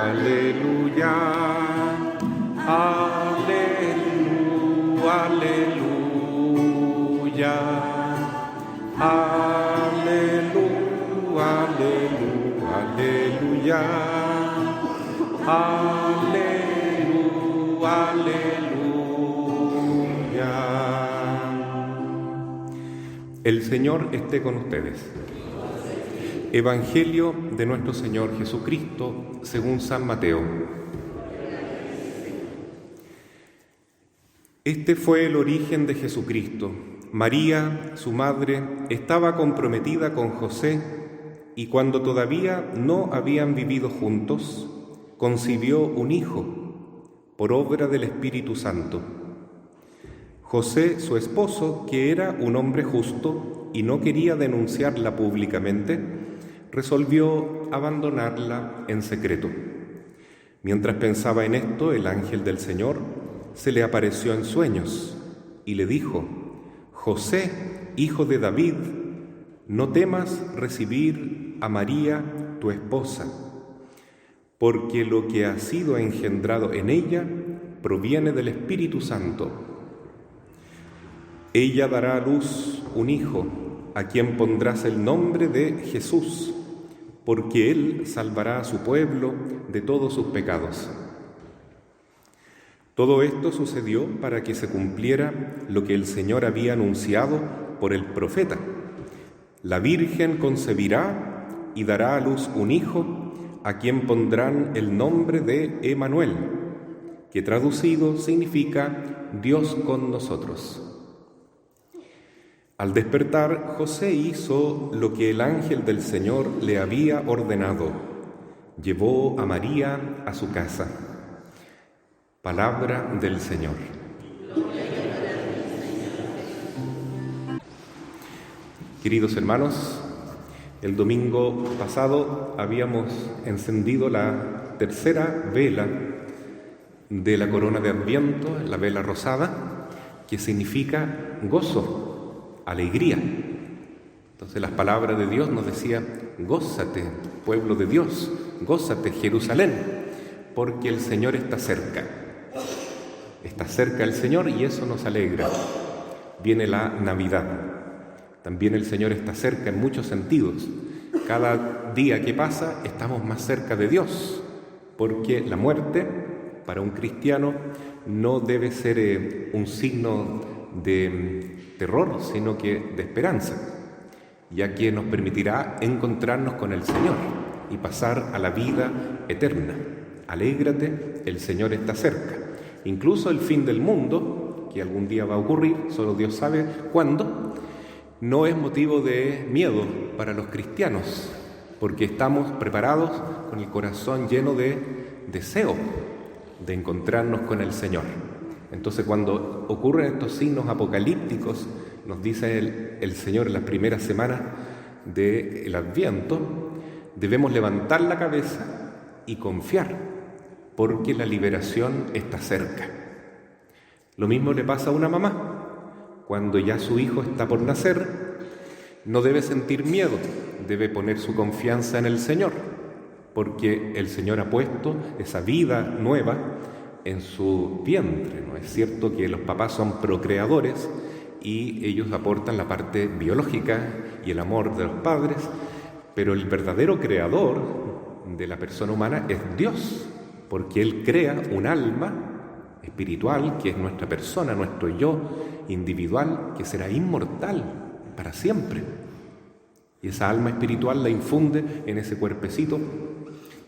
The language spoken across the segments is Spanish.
aleluya, aleluya, aleluya, aleluya, aleluya, aleluya, aleluya. El Señor esté con ustedes. Evangelio de nuestro Señor Jesucristo según San Mateo. Este fue el origen de Jesucristo. María, su madre, estaba comprometida con José y cuando todavía no habían vivido juntos, concibió un hijo por obra del Espíritu Santo. José, su esposo, que era un hombre justo y no quería denunciarla públicamente, resolvió abandonarla en secreto. Mientras pensaba en esto, el ángel del Señor se le apareció en sueños y le dijo: José, hijo de David, no temas recibir a María, tu esposa, porque lo que ha sido engendrado en ella proviene del Espíritu Santo. Ella dará a luz un hijo, a quien pondrás el nombre de Jesús, porque él salvará a su pueblo de todos sus pecados. Todo esto sucedió para que se cumpliera lo que el Señor había anunciado por el profeta: la Virgen concebirá y dará a luz un hijo, a quien pondrán el nombre de Emmanuel, que traducido significa Dios con nosotros. Al despertar, José hizo lo que el ángel del Señor le había ordenado. Llevó a María a su casa. Palabra del Señor. Queridos hermanos, el domingo pasado habíamos encendido la tercera vela de la corona de Adviento, la vela rosada, que significa gozo, alegría. Entonces las palabras de Dios nos decían: gózate, pueblo de Dios, gózate, Jerusalén, porque el Señor está cerca. Está cerca el Señor y eso nos alegra. Viene la Navidad. También el Señor está cerca en muchos sentidos. Cada día que pasa estamos más cerca de Dios, porque la muerte para un cristiano no debe ser un signo de terror, sino que de esperanza, ya que nos permitirá encontrarnos con el Señor y pasar a la vida eterna. Alégrate, el Señor está cerca. Incluso el fin del mundo, que algún día va a ocurrir, solo Dios sabe cuándo, no es motivo de miedo para los cristianos, porque estamos preparados con el corazón lleno de deseo de encontrarnos con el Señor. Entonces, cuando ocurren estos signos apocalípticos, nos dice el Señor en las primeras semanas del Adviento, debemos levantar la cabeza y confiar, porque la liberación está cerca. Lo mismo le pasa a una mamá. Cuando ya su hijo está por nacer, no debe sentir miedo, debe poner su confianza en el Señor, porque el Señor ha puesto esa vida nueva en su vientre. ¿No es cierto que los papás son procreadores y ellos aportan la parte biológica y el amor de los padres, pero el verdadero creador de la persona humana es Dios, porque Él crea un alma espiritual que es nuestra persona, nuestro yo individual, que será inmortal para siempre. Y esa alma espiritual la infunde en ese cuerpecito,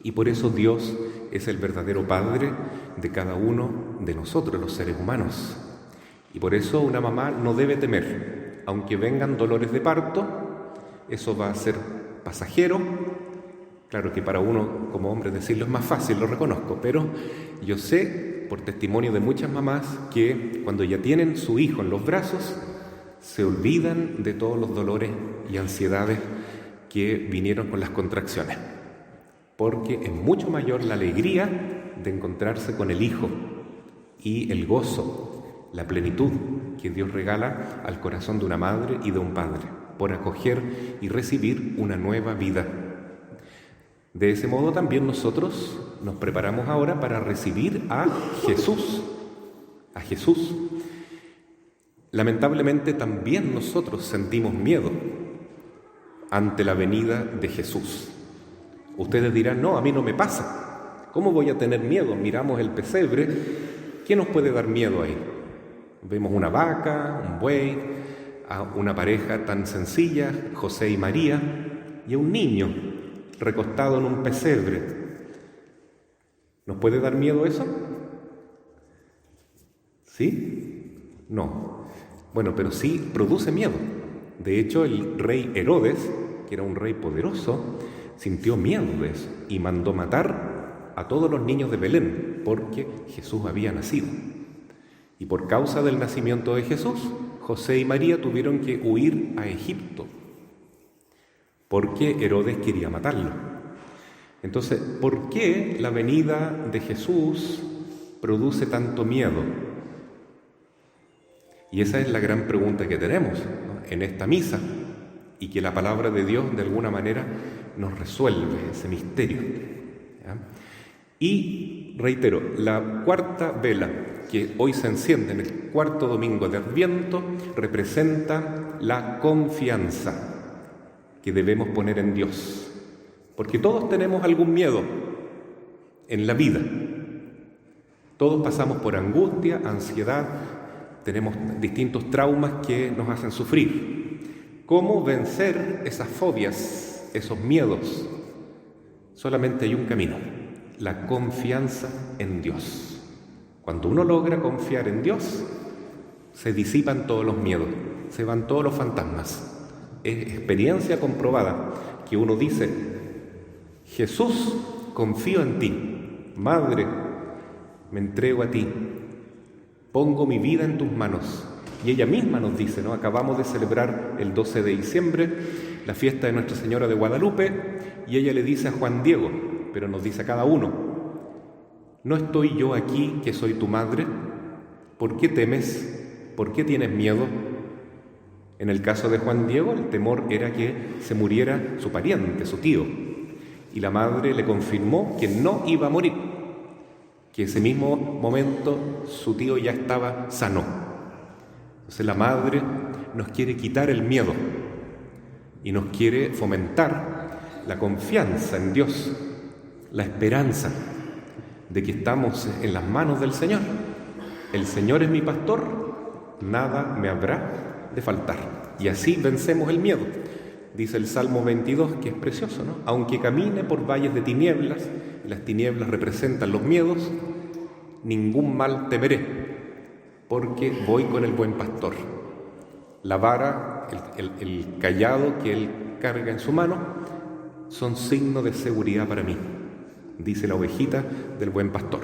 y por eso Dios es el verdadero Padre de cada uno de nosotros, los seres humanos. Y por eso una mamá no debe temer, aunque vengan dolores de parto, eso va a ser pasajero. Claro que para uno como hombre decirlo es más fácil, lo reconozco, pero yo sé por testimonio de muchas mamás que cuando ya tienen su hijo en los brazos, se olvidan de todos los dolores y ansiedades que vinieron con las contracciones, porque es mucho mayor la alegría de encontrarse con el hijo y el gozo, la plenitud que Dios regala al corazón de una madre y de un padre por acoger y recibir una nueva vida. De ese modo también nosotros nos preparamos ahora para recibir a Jesús. A Jesús. Lamentablemente también nosotros sentimos miedo ante la venida de Jesús. Ustedes dirán, no, a mí no me pasa. ¿Cómo voy a tener miedo? Miramos el pesebre. ¿Qué nos puede dar miedo ahí? Vemos una vaca, un buey, a una pareja tan sencilla, José y María, y a un niño recostado en un pesebre. ¿Nos puede dar miedo eso? ¿Sí? No. Bueno, pero sí produce miedo. De hecho, el rey Herodes, que era un rey poderoso, sintió miedo de eso y mandó matar a todos los niños de Belén porque Jesús había nacido. Y por causa del nacimiento de Jesús, José y María tuvieron que huir a Egipto porque Herodes quería matarlo. Entonces, ¿por qué la venida de Jesús produce tanto miedo? Y esa es la gran pregunta que tenemos, ¿no?, en esta misa, y que la palabra de Dios de alguna manera nos resuelve ese misterio. ¿Ya? Y reitero, la cuarta vela que hoy se enciende en el cuarto domingo de Adviento representa la confianza que debemos poner en Dios, porque todos tenemos algún miedo en la vida. Todos pasamos por angustia, ansiedad, tenemos distintos traumas que nos hacen sufrir. ¿Cómo vencer esas fobias, esos miedos? Solamente hay un camino: la confianza en Dios. Cuando uno logra confiar en Dios, se disipan todos los miedos, se van todos los fantasmas. Es experiencia comprobada que uno dice: Jesús, confío en ti. Madre, me entrego a ti. Pongo mi vida en tus manos. Y ella misma nos dice, ¿no? Acabamos de celebrar el 12 de diciembre, la fiesta de Nuestra Señora de Guadalupe, y ella le dice a Juan Diego, pero nos dice a cada uno: ¿no estoy yo aquí, que soy tu madre? ¿Por qué temes? ¿Por qué tienes miedo? En el caso de Juan Diego, el temor era que se muriera su pariente, su tío, y la madre le confirmó que no iba a morir, que ese mismo momento su tío ya estaba sano. Entonces la madre nos quiere quitar el miedo y nos quiere fomentar la confianza en Dios, la esperanza de que estamos en las manos del Señor. El Señor es mi pastor, nada me habrá de faltar. Y así vencemos el miedo. Dice el Salmo 22, que es precioso, ¿no? Aunque camine por valles de tinieblas, y las tinieblas representan los miedos, ningún mal temeré, porque voy con el buen pastor. La vara, el cayado que él carga en su mano, son signo de seguridad para mí, dice la ovejita del buen pastor.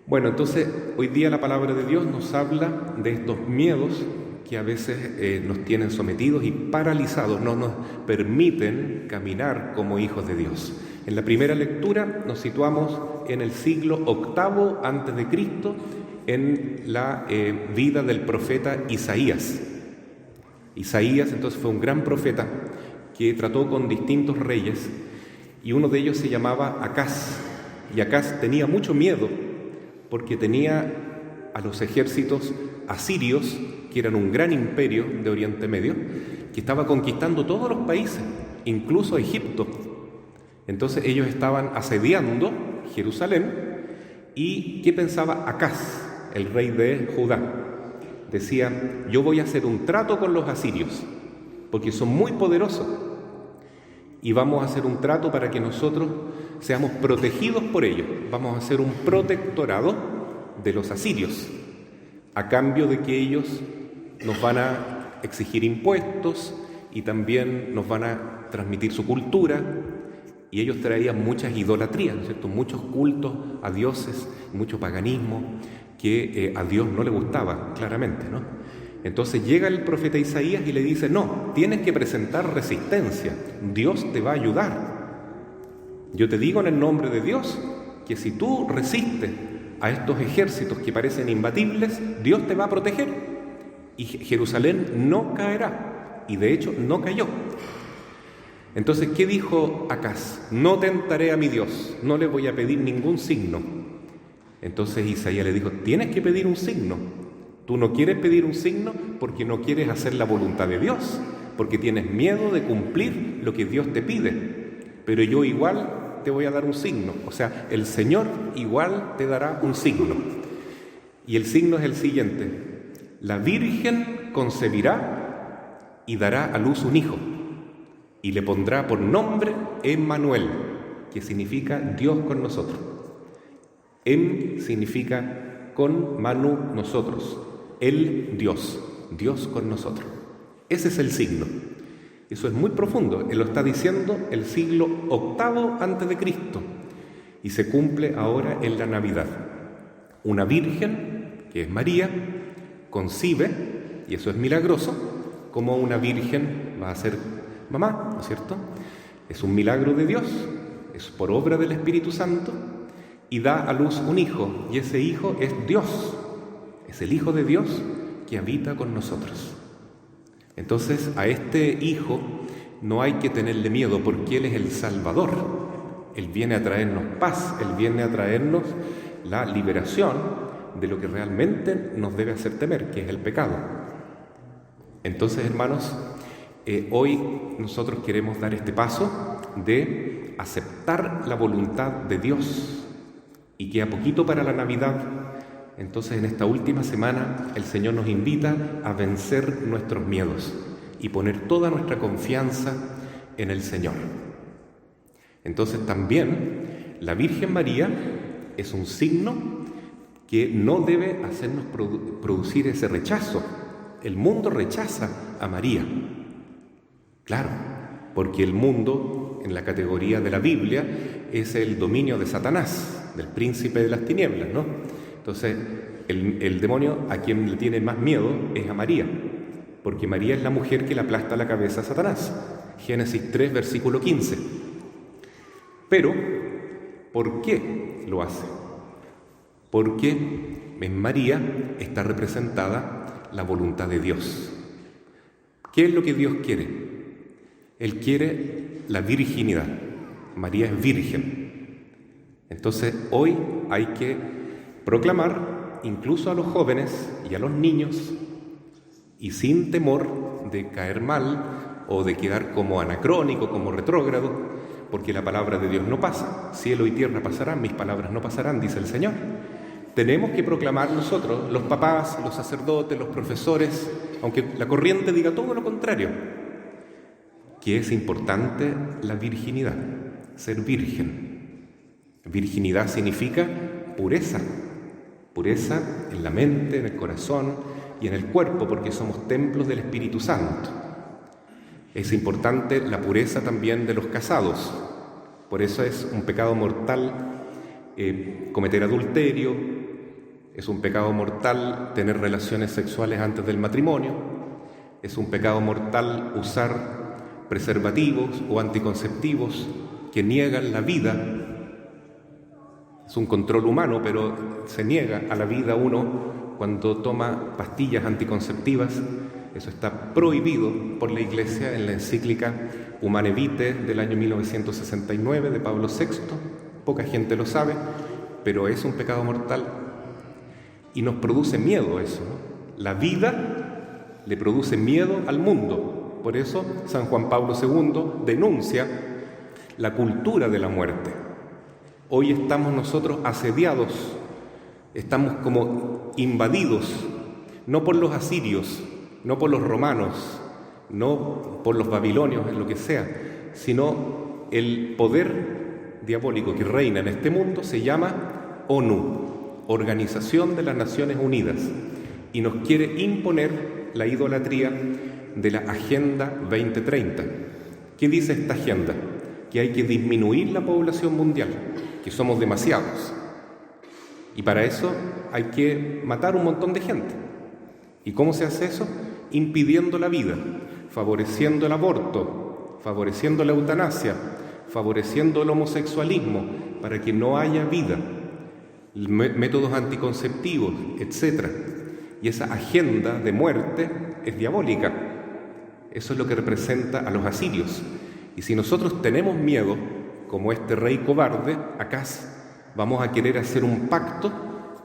Bueno, entonces hoy día la palabra de Dios nos habla de estos miedos que a veces nos tienen sometidos y paralizados, no nos permiten caminar como hijos de Dios. En la primera lectura nos situamos en el siglo VIII a.C., en la vida del profeta Isaías. Isaías entonces fue un gran profeta que trató con distintos reyes, y uno de ellos se llamaba Acaz, y Acaz tenía mucho miedo porque tenía a los ejércitos asirios, que eran un gran imperio de Oriente Medio, que estaba conquistando todos los países, incluso Egipto. Entonces ellos estaban asediando Jerusalén. ¿Y qué pensaba Acaz, el rey de Judá? Decía: yo voy a hacer un trato con los asirios, porque son muy poderosos, y vamos a hacer un trato para que nosotros seamos protegidos por ellos. Vamos a hacer un protectorado de los asirios, a cambio de que ellos nos van a exigir impuestos y también nos van a transmitir su cultura. Y ellos traían muchas idolatrías, ¿no es cierto?, muchos cultos a dioses, mucho paganismo que a Dios no le gustaba, claramente, ¿no? Entonces llega el profeta Isaías y le dice: no, tienes que presentar resistencia, Dios te va a ayudar. Yo te digo en el nombre de Dios que si tú resistes a estos ejércitos que parecen imbatibles, Dios te va a proteger y Jerusalén no caerá. Y de hecho no cayó. Entonces, ¿qué dijo Acaz? No tentaré a mi Dios, no le voy a pedir ningún signo. Entonces Isaías le dijo, tienes que pedir un signo. Tú no quieres pedir un signo porque no quieres hacer la voluntad de Dios, porque tienes miedo de cumplir lo que Dios te pide. Pero yo igual te voy a dar un signo. O sea, el Señor igual te dará un signo. Y el signo es el siguiente: la Virgen concebirá y dará a luz un hijo, y le pondrá por nombre Emmanuel, que significa Dios con nosotros. Significa con Manu, nosotros. El Dios, Dios con nosotros. Ese es el signo. Eso es muy profundo. Él lo está diciendo el siglo VIII antes de Cristo y se cumple ahora en la Navidad. Una virgen, que es María, concibe, y eso es milagroso, como una virgen va a ser mamá, ¿no es cierto? Es un milagro de Dios, es por obra del Espíritu Santo, y da a luz un hijo, y ese hijo es Dios, es el Hijo de Dios que habita con nosotros. Entonces, a este hijo no hay que tenerle miedo, porque Él es el Salvador. Él viene a traernos paz, Él viene a traernos la liberación de lo que realmente nos debe hacer temer, que es el pecado. Entonces, hermanos, hoy nosotros queremos dar este paso de aceptar la voluntad de Dios, y que a poquito para la Navidad, entonces en esta última semana el Señor nos invita a vencer nuestros miedos y poner toda nuestra confianza en el Señor. Entonces también la Virgen María es un signo que no debe hacernos producir ese rechazo. El mundo rechaza a María. Claro, porque el mundo, en la categoría de la Biblia, es el dominio de Satanás, del príncipe de las tinieblas, ¿no? Entonces, el demonio a quien le tiene más miedo es a María, porque María es la mujer que le aplasta la cabeza a Satanás. Génesis 3, versículo 15. Pero, ¿por qué lo hace? Porque en María está representada la voluntad de Dios. ¿Qué es lo que Dios quiere? Él quiere la virginidad. María es virgen. Entonces, hoy hay que proclamar, incluso a los jóvenes y a los niños, y sin temor de caer mal o de quedar como anacrónico, como retrógrado, porque la palabra de Dios no pasa. Cielo y tierra pasarán, mis palabras no pasarán, dice el Señor. Tenemos que proclamar nosotros, los papás, los sacerdotes, los profesores, aunque la corriente diga todo lo contrario, que es importante la virginidad, ser virgen. Virginidad significa pureza, pureza en la mente, en el corazón y en el cuerpo, porque somos templos del Espíritu Santo. Es importante la pureza también de los casados. Por eso es un pecado mortal cometer adulterio, es un pecado mortal tener relaciones sexuales antes del matrimonio, es un pecado mortal usar preservativos o anticonceptivos que niegan la vida. Es un control humano, pero se niega a la vida uno cuando toma pastillas anticonceptivas. Eso está prohibido por la Iglesia en la encíclica Humane Vitae del año 1969 de Pablo VI. Poca gente lo sabe, pero es un pecado mortal y nos produce miedo eso, ¿no? La vida le produce miedo al mundo. Por eso San Juan Pablo II denuncia la cultura de la muerte. Hoy estamos nosotros asediados, estamos como invadidos, no por los asirios, no por los romanos, no por los babilonios, en lo que sea, sino el poder diabólico que reina en este mundo se llama ONU, Organización de las Naciones Unidas, y nos quiere imponer la idolatría de la Agenda 2030. ¿Qué dice esta agenda? Que hay que disminuir la población mundial, que somos demasiados. Y para eso hay que matar un montón de gente. ¿Y cómo se hace eso? Impidiendo la vida, favoreciendo el aborto, favoreciendo la eutanasia, favoreciendo el homosexualismo, para que no haya vida, métodos anticonceptivos, etc. Y esa agenda de muerte es diabólica. Eso es lo que representa a los asirios. Y si nosotros tenemos miedo, como este rey cobarde, acaso vamos a querer hacer un pacto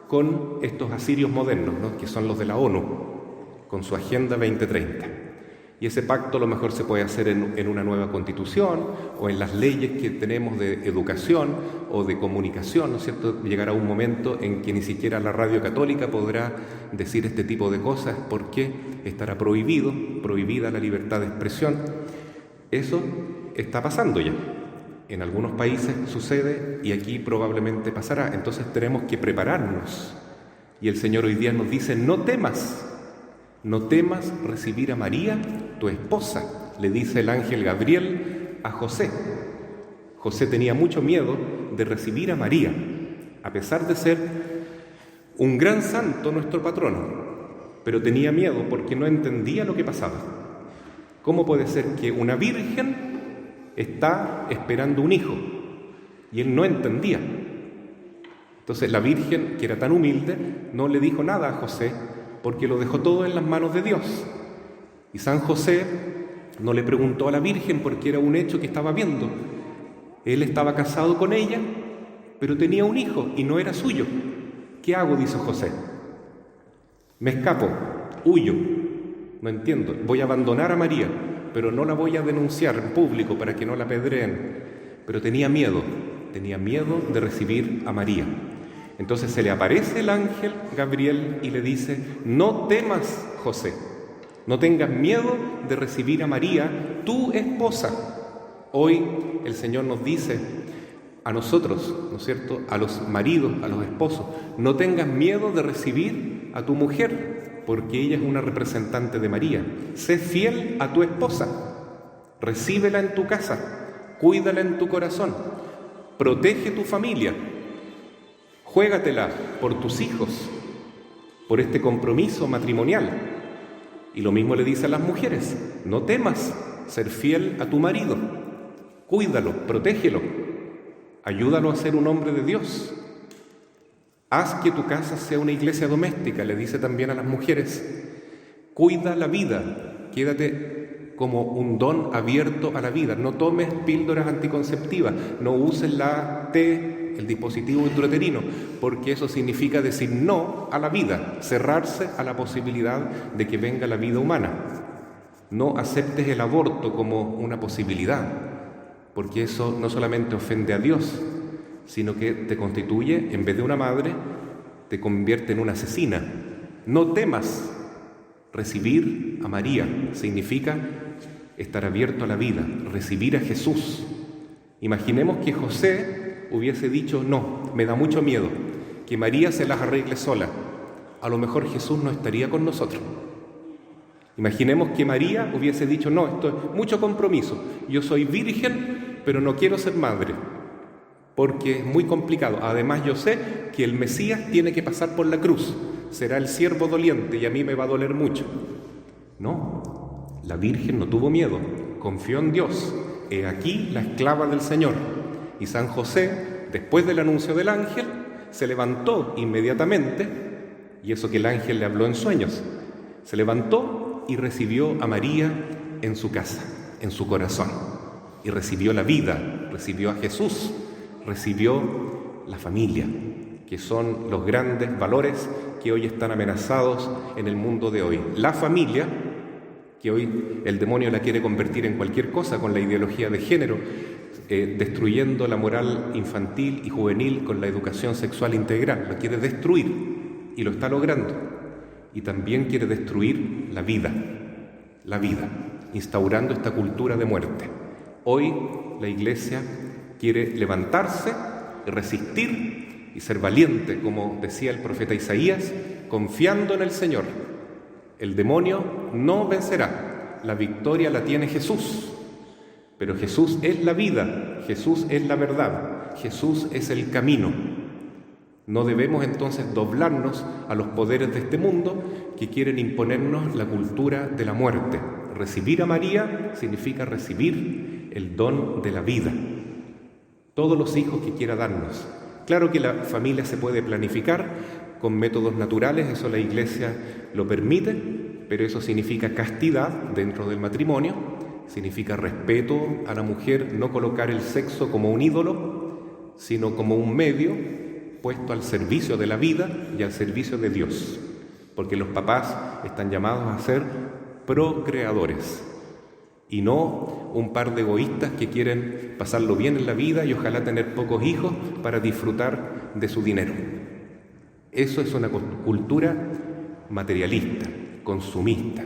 con estos asirios modernos, ¿no?, que son los de la ONU, con su Agenda 2030. Y ese pacto a lo mejor se puede hacer en una nueva constitución o en las leyes que tenemos de educación o de comunicación, ¿no es cierto? Llegará un momento en que ni siquiera la radio católica podrá decir este tipo de cosas porque estará prohibida la libertad de expresión. Eso está pasando ya. En algunos países sucede y aquí probablemente pasará. Entonces tenemos que prepararnos. Y el Señor hoy día nos dice: no temas recibir a María, tu esposa, le dice el ángel Gabriel a José. José tenía mucho miedo de recibir a María, a pesar de ser un gran santo, nuestro patrono, pero tenía miedo porque no entendía lo que pasaba. ¿Cómo puede ser que una virgen está esperando un hijo? Y él no entendía. Entonces la virgen, que era tan humilde, no le dijo nada a José, porque lo dejó todo en las manos de Dios. Y San José no le preguntó a la Virgen porque era un hecho que estaba viendo. Él estaba casado con ella, pero tenía un hijo y no era suyo. ¿Qué hago?, dice José. Me escapo, huyo, no entiendo. Voy a abandonar a María, pero no la voy a denunciar en público para que no la apedreen. Pero tenía miedo de recibir a María. Entonces se le aparece el ángel Gabriel y le dice: no temas, José, no tengas miedo de recibir a María, tu esposa. Hoy el Señor nos dice a nosotros, ¿no es cierto?, a los maridos, a los esposos: no tengas miedo de recibir a tu mujer, porque ella es una representante de María. Sé fiel a tu esposa, recíbela en tu casa, cuídala en tu corazón, protege tu familia. Juégatela por tus hijos, por este compromiso matrimonial. Y lo mismo le dice a las mujeres: no temas ser fiel a tu marido, cuídalo, protégelo, ayúdalo a ser un hombre de Dios. Haz que tu casa sea una iglesia doméstica, le dice también a las mujeres. Cuida la vida, quédate como un don abierto a la vida, no tomes píldoras anticonceptivas, no uses la el dispositivo intrauterino, porque eso significa decir no a la vida, cerrarse a la posibilidad de que venga la vida humana. No aceptes el aborto como una posibilidad, porque eso no solamente ofende a Dios, sino que te constituye, en vez de una madre, te convierte en una asesina. No temas. Recibir a María significa estar abierto a la vida, recibir a Jesús. Imaginemos que José hubiese dicho: no, me da mucho miedo, que María se las arregle sola. A lo mejor Jesús no estaría con nosotros. Imaginemos que María hubiese dicho: no, esto es mucho compromiso, yo soy virgen, pero no quiero ser madre, porque es muy complicado. Además yo sé que el Mesías tiene que pasar por la cruz, será el siervo doliente y a mí me va a doler mucho. No, la Virgen no tuvo miedo, confió en Dios. He aquí la esclava del Señor. Y San José, después del anuncio del ángel, se levantó inmediatamente, y eso que el ángel le habló en sueños, se levantó y recibió a María en su casa, en su corazón, y recibió la vida, recibió a Jesús, recibió la familia, que son los grandes valores que hoy están amenazados en el mundo de hoy. La familia, que hoy el demonio la quiere convertir en cualquier cosa con la ideología de género, destruyendo la moral infantil y juvenil con la educación sexual integral. La quiere destruir y lo está logrando. Y también quiere destruir la vida, instaurando esta cultura de muerte. Hoy la Iglesia quiere levantarse, resistir y ser valiente, como decía el profeta Isaías, confiando en el Señor. El demonio no vencerá, la victoria la tiene Jesús. Pero Jesús es la vida, Jesús es la verdad, Jesús es el camino. No debemos entonces doblarnos a los poderes de este mundo que quieren imponernos la cultura de la muerte. Recibir a María significa recibir el don de la vida. Todos los hijos que quiera darnos. Claro que la familia se puede planificar con métodos naturales, eso la Iglesia lo permite, pero eso significa castidad dentro del matrimonio. significa respeto a la mujer, no colocar el sexo como un ídolo, sino como un medio puesto al servicio de la vida y al servicio de Dios, porque los papás están llamados a ser procreadores y no un par de egoístas que quieren pasarlo bien en la vida y ojalá tener pocos hijos para disfrutar de su dinero. Eso es una cultura materialista, consumista,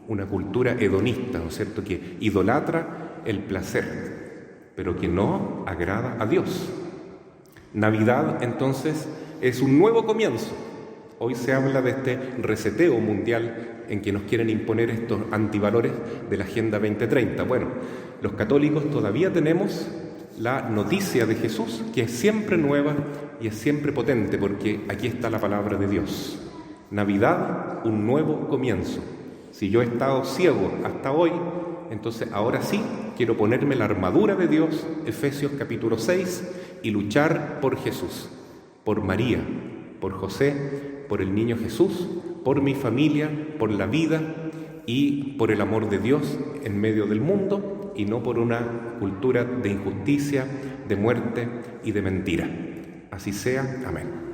una cultura hedonista, ¿no es cierto?, que idolatra el placer, pero que no agrada a Dios. Navidad, entonces, es un nuevo comienzo. Hoy se habla de este reseteo mundial en que nos quieren imponer estos antivalores de la Agenda 2030. Bueno, los católicos todavía tenemos la noticia de Jesús, que es siempre nueva y es siempre potente, porque aquí está la palabra de Dios. Navidad, un nuevo comienzo. Si yo he estado ciego hasta hoy, entonces ahora sí quiero ponerme la armadura de Dios, Efesios capítulo 6, y luchar por Jesús, por María, por José, por el niño Jesús, por mi familia, por la vida y por el amor de Dios en medio del mundo, y no por una cultura de injusticia, de muerte y de mentira. Así sea. Amén.